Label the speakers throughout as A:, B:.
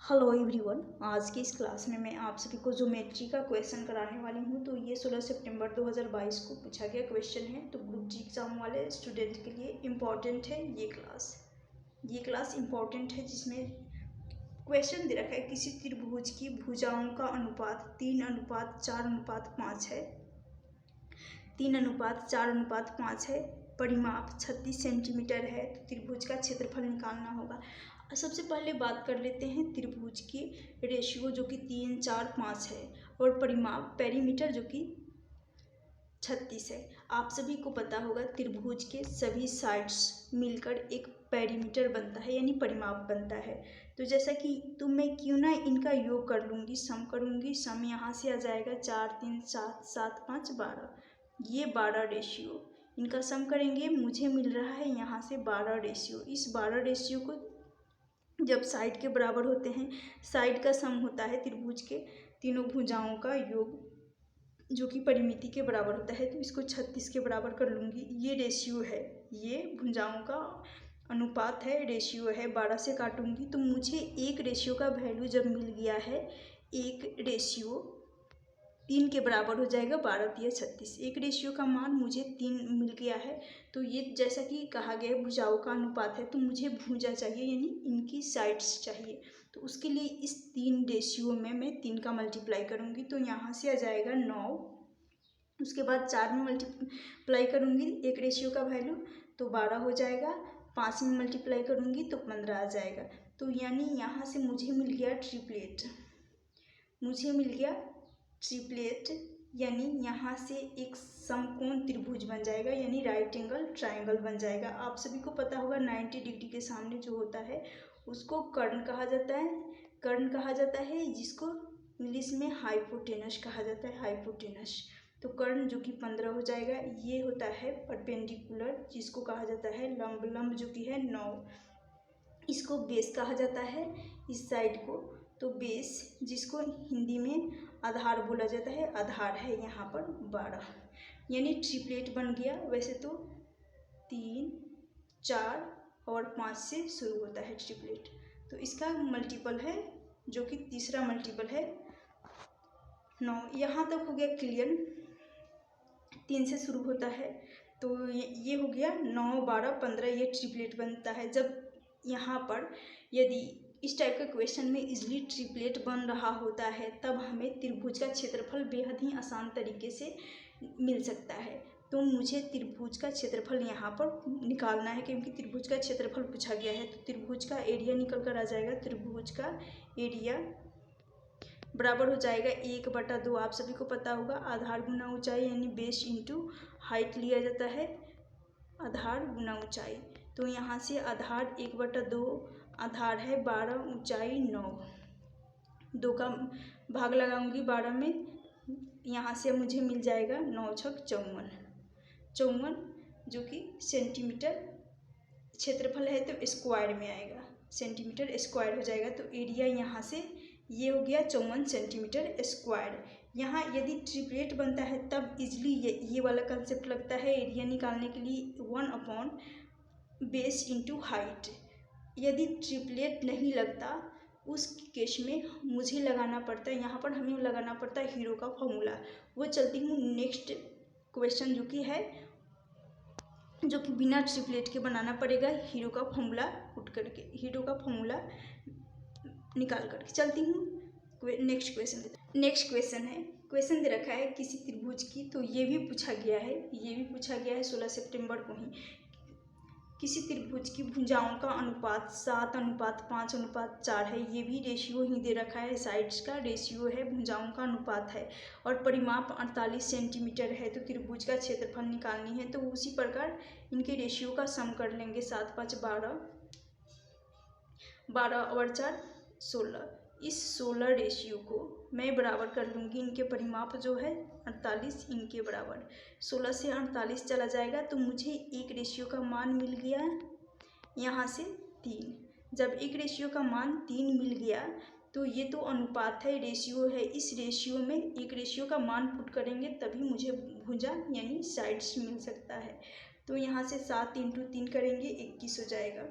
A: Hello everyone, आज की इस क्लास में मैं आप सभी को ज्योमेट्री का क्वेश्चन कराने वाली हूँ। तो ये 16 सितंबर 2022 को पूछा गया क्वेश्चन है। तो ग्रुप जी एग्ज़ाम वाले स्टूडेंट के लिए इम्पॉर्टेंट है ये क्लास इम्पॉर्टेंट है, जिसमें क्वेश्चन दे रखा है किसी त्रिभुज की भुजाओं का अनुपात 3:4:5 है। 3:4:5 है। परिमाप 36 सेंटीमीटर है। तो त्रिभुज का क्षेत्रफल निकालना होगा। सबसे पहले बात कर लेते हैं त्रिभुज की रेशियो, जो कि 3:4:5 है, और परिमाप पेरीमीटर जो कि 36 है। आप सभी को पता होगा त्रिभुज के सभी साइड्स मिलकर एक पेरीमीटर बनता है, यानी परिमाप बनता है। तो जैसा कि मैं क्यों ना इनका योग कर लूँगी, सम करूँगी। सम यहाँ से आ जाएगा 4 3 7 7 5 12, ये 12 रेशियो। इनका सम करेंगे, मुझे मिल रहा है यहाँ से 12 रेशियो। इस 12 रेशियो को जब साइड के बराबर होते हैं, साइड का सम होता है त्रिभुज के तीनों भुजाओं का योग, जो कि परिमिति के बराबर होता है। तो इसको 36 के बराबर कर लूँगी। ये रेशियो है, ये भुजाओं का अनुपात है, रेशियो है। 12 से काटूंगी तो मुझे एक रेशियो का वैल्यू जब मिल गया है, एक रेशियो 3 के बराबर हो जाएगा। 12 3 36, एक रेशियो का मान मुझे 3 मिल गया है। तो ये जैसा कि कहा गया है भुजाओं का अनुपात है, तो मुझे भुजा चाहिए, यानी इनकी साइड्स चाहिए। तो उसके लिए इस 3 रेशियो में मैं 3 का मल्टीप्लाई करूँगी। तो यहाँ से आ जाएगा 9। उसके बाद 4 में मल्टीप्लाई करूँगी एक रेशियो का वैल्यू, तो 12 हो जाएगा। 5 में मल्टीप्लाई करूँगी तो 15 आ जाएगा। तो यानी यहाँ से मुझे मिल गया ट्रिपलेट, यानी यहाँ से एक समकोण त्रिभुज बन जाएगा, यानी राइट एंगल ट्राइंगल बन जाएगा। आप सभी को पता होगा 90 डिग्री के सामने जो होता है उसको कर्ण कहा जाता है, जिसको इंग्लिश में हाइपोटेनस कहा जाता है, हाइपोटेनस। तो कर्ण जो कि 15 हो जाएगा। ये होता है परपेंडिकुलर, जिसको कहा जाता है लंब जो कि है 9। इसको बेस कहा जाता है, इस साइड को। तो बेस, जिसको हिंदी में आधार बोला जाता है, आधार है यहाँ पर 12, यानी ट्रिपलेट बन गया। वैसे तो 3 4 और 5 से शुरू होता है ट्रिपलेट। तो इसका मल्टीपल है, जो कि तीसरा मल्टीपल है 9। यहाँ तक हो गया क्लियर। 3 से शुरू होता है, तो ये हो गया 9 12 15, ये ट्रिपलेट बनता है। जब यहाँ पर यदि इस टाइप के क्वेश्चन में इजली ट्रिपलेट बन रहा होता है, तब हमें त्रिभुज का क्षेत्रफल बेहद ही आसान तरीके से मिल सकता है। तो मुझे त्रिभुज का क्षेत्रफल यहाँ पर निकालना है, क्योंकि त्रिभुज का क्षेत्रफल पूछा गया है। तो त्रिभुज का एरिया निकल कर आ जाएगा। त्रिभुज का एरिया बराबर हो जाएगा 1/2। आप सभी को पता होगा आधार गुना ऊंचाई, यानी बेस इंटू हाइट लिया जाता है, आधार गुना ऊंचाई। तो यहाँ से आधार 1/2, आधार है 12, ऊंचाई 9। 2 का भाग लगाऊंगी 12 में, यहाँ से मुझे मिल जाएगा 9 छक 54, जो कि सेंटीमीटर क्षेत्रफल है, तो स्क्वायर में आएगा, सेंटीमीटर स्क्वायर हो जाएगा। तो एरिया यहाँ से ये हो गया 54 सेंटीमीटर स्क्वायर। यहाँ यदि ट्रिपलेट बनता है तब इजली ये वाला कंसेप्ट लगता है एरिया निकालने के लिए, 1 बेस इंटू हाइट। यदि ट्रिपलेट नहीं लगता, उस केस में मुझे लगाना पड़ता है, यहाँ पर हमें लगाना पड़ता है हीरो का फॉर्मूला। वो चलती हूँ नेक्स्ट क्वेश्चन, जो कि है, जो कि बिना ट्रिपलेट के बनाना पड़ेगा। हीरो का फॉर्मूला पुट करके, हीरो का फॉर्मूला निकाल करके चलती हूँ नेक्स्ट क्वेश्चन है। क्वेश्चन दे रखा है किसी त्रिभुज की, तो ये भी पूछा गया है 16 सितंबर को ही। किसी त्रिभुज की भुजाओं का अनुपात 7:5:4 है। ये भी रेशियो ही दे रखा है, साइड्स का रेशियो है, भुजाओं का अनुपात है, और परिमाप 48 सेंटीमीटर है। तो त्रिभुज का क्षेत्रफल निकालनी है। तो उसी प्रकार इनके रेशियो का सम कर लेंगे। 7 5 12, 12 और 4 16। इस 16 रेशियो को मैं बराबर कर लूँगी, इनके परिमाप जो है 48, इनके बराबर। 16 से 48 चला जाएगा, तो मुझे एक रेशियो का मान मिल गया यहाँ से 3। जब एक रेशियो का मान 3 मिल गया, तो ये तो अनुपात है, रेशियो है। इस रेशियो में एक रेशियो का मान पुट करेंगे, तभी मुझे भुजा यानी साइड्स मिल सकता है। तो यहाँ से 7 × 3 करेंगे, 21 हो जाएगा।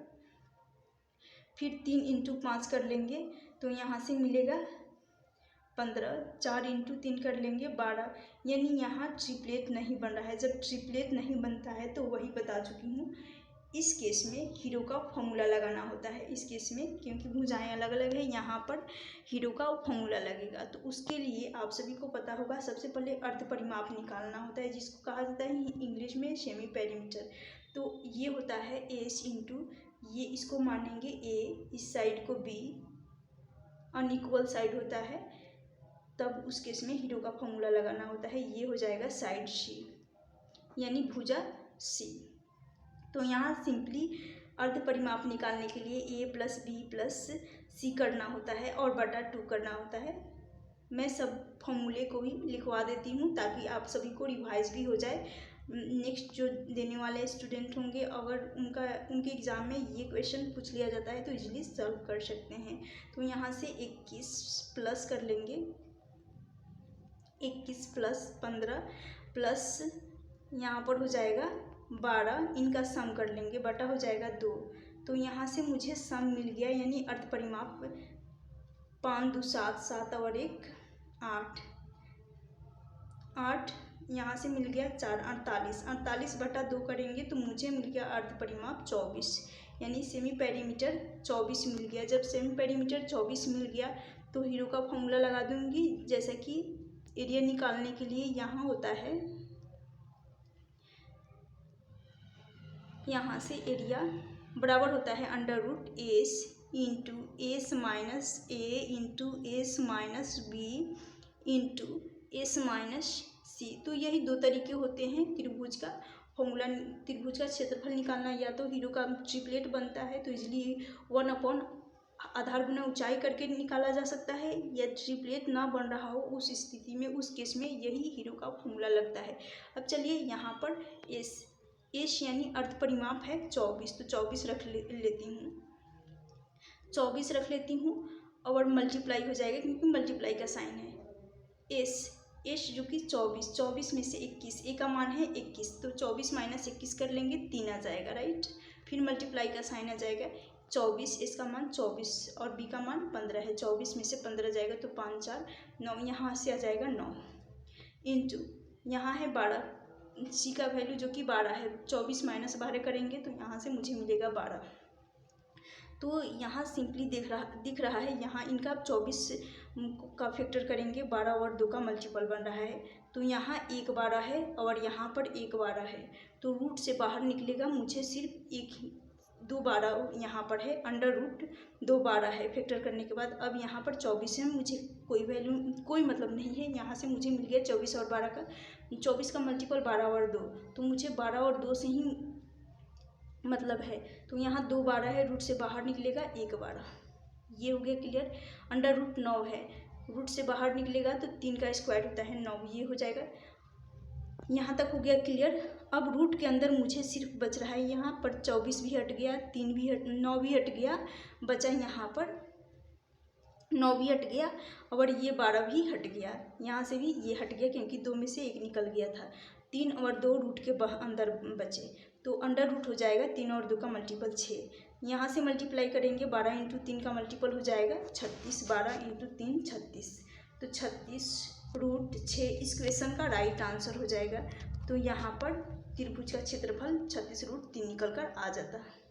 A: फिर 3 इंटू 5 कर लेंगे तो यहाँ से मिलेगा 15, 4 इंटू 3 कर लेंगे 12, यानी यहाँ ट्रिपलेट नहीं बन रहा है। जब ट्रिपलेट नहीं बनता है तो वही बता चुकी हूँ, इस केस में हीरो का फॉर्मूला लगाना होता है। इस केस में क्योंकि भुजाएं अलग अलग है, यहाँ पर हीरो का फॉर्मूला लगेगा। तो उसके लिए आप सभी को पता होगा, सबसे पहले अर्ध परिमाप निकालना होता है, जिसको कहा जाता है इंग्लिश में सेमी पेरीमीटर। तो ये होता है एस इंटू, ये इसको मानेंगे ए, इस साइड को बी, अनइक्वल साइड होता है, तब उस केस में हीरो का फॉर्मूला लगाना होता है। ये हो जाएगा साइड सी, यानी भुजा सी। तो यहाँ सिंपली अर्ध परिमाप निकालने के लिए ए प्लस बी प्लस सी करना होता है और बटा 2 करना होता है। मैं सब फॉर्मूले को भी लिखवा देती हूँ ताकि आप सभी को रिवाइज भी हो जाए। नेक्स्ट जो देने वाले स्टूडेंट होंगे, अगर उनके एग्ज़ाम में ये क्वेश्चन पूछ लिया जाता है तो इजीली सॉल्व कर सकते हैं। तो यहाँ से 21 प्लस कर लेंगे, 21 प्लस 15 प्लस यहाँ पर हो जाएगा 12, इनका सम कर लेंगे, बटा हो जाएगा 2। तो यहाँ से मुझे सम मिल गया, यानी अर्ध परिमाप 5 2 7, 7 और 1 8, 8 यहाँ से मिल गया 4, 48, 48 बटा 2 करेंगे तो मुझे मिल गया अर्ध परिमाप 24, यानी सेमी पेरीमीटर 24 मिल गया। जब सेमी पेरीमीटर 24 मिल गया तो हीरो का फॉर्मूला लगा दूंगी, जैसा कि एरिया निकालने के लिए यहाँ होता है, यहाँ से एरिया बराबर होता है under root S into S minus A into S minus B into S minus C. तो यही 2 तरीके होते हैं त्रिभुज का फॉर्मूला, त्रिभुज का क्षेत्रफल निकालना। या तो हीरो का ट्रिपलेट बनता है तो इजीली 1 आधार गुना ऊंचाई करके निकाला जा सकता है, या ट्रिपलेट ना बन रहा हो उस स्थिति में, उस केस में यही हीरो का फॉर्मूला लगता है। अब चलिए यहाँ पर एस यानी अर्ध परिमाप है 24, तो 24 रख लेती हूँ, 24 रख लेती हूँ और मल्टीप्लाई हो जाएगा क्योंकि मल्टीप्लाई का साइन है। एस जो कि 24 में से 21, ए का मान है 21, तो 24 माइनस 21 कर लेंगे, 3 आ जाएगा, राइट। फिर मल्टीप्लाई का साइन आ जाएगा, 24 इसका मान 24 और बी का मान 15 है, 24 में से 15 जाएगा तो 5 4 9, यहाँ से आ जाएगा 9 इंटू यहाँ है 12, सी का वैल्यू जो कि 12 है, 24 माइनस 12 करेंगे तो यहाँ से मुझे मिलेगा 12। तो यहाँ सिंपली दिख रहा है, यहाँ इनका 24 का फैक्टर करेंगे, 12 और 2 का मल्टीपल बन रहा है, तो यहाँ 1 12 है और यहाँ पर 1 12 है, तो रूट से बाहर निकलेगा, मुझे सिर्फ 2 12 यहाँ पर है, अंडर रूट 2 12 है फैक्टर करने के बाद। अब यहाँ पर 24 है, मुझे कोई वैल्यू कोई मतलब नहीं है, यहाँ से मुझे मिल गया 24 और 12 का, 24 का मल्टीपल 12 और 2, तो मुझे 12 और 2 से ही मतलब है, तो यहाँ 2 12 है, रूट से बाहर निकलेगा 1 12, ये हो गया क्लियर। अंडर रूट 9 है, रूट से बाहर निकलेगा तो 3 का स्क्वायर होता है 9, ये हो जाएगा। यहाँ तक हो गया क्लियर। अब रूट के अंदर मुझे सिर्फ बच रहा है, यहाँ पर 24 भी हट गया, 9 भी हट गया, बचा यहाँ पर 9 भी हट गया और ये 12 भी हट गया, यहाँ से भी ये हट गया क्योंकि 2 में से 1 निकल गया था, 3 और 2 रूट के अंदर बचे, तो अंडर रूट हो जाएगा 3 और 2 का मल्टीपल 6, यहाँ से मल्टीप्लाई करेंगे 12 इंटू 3 का मल्टीपल हो जाएगा 36, 12 इंटू 3 36, तो 36 रूट 6 इस क्वेश्चन का राइट आंसर हो जाएगा। तो यहाँ पर त्रिभुज का क्षेत्रफल 36 रूट 3 निकल कर आ जाता है।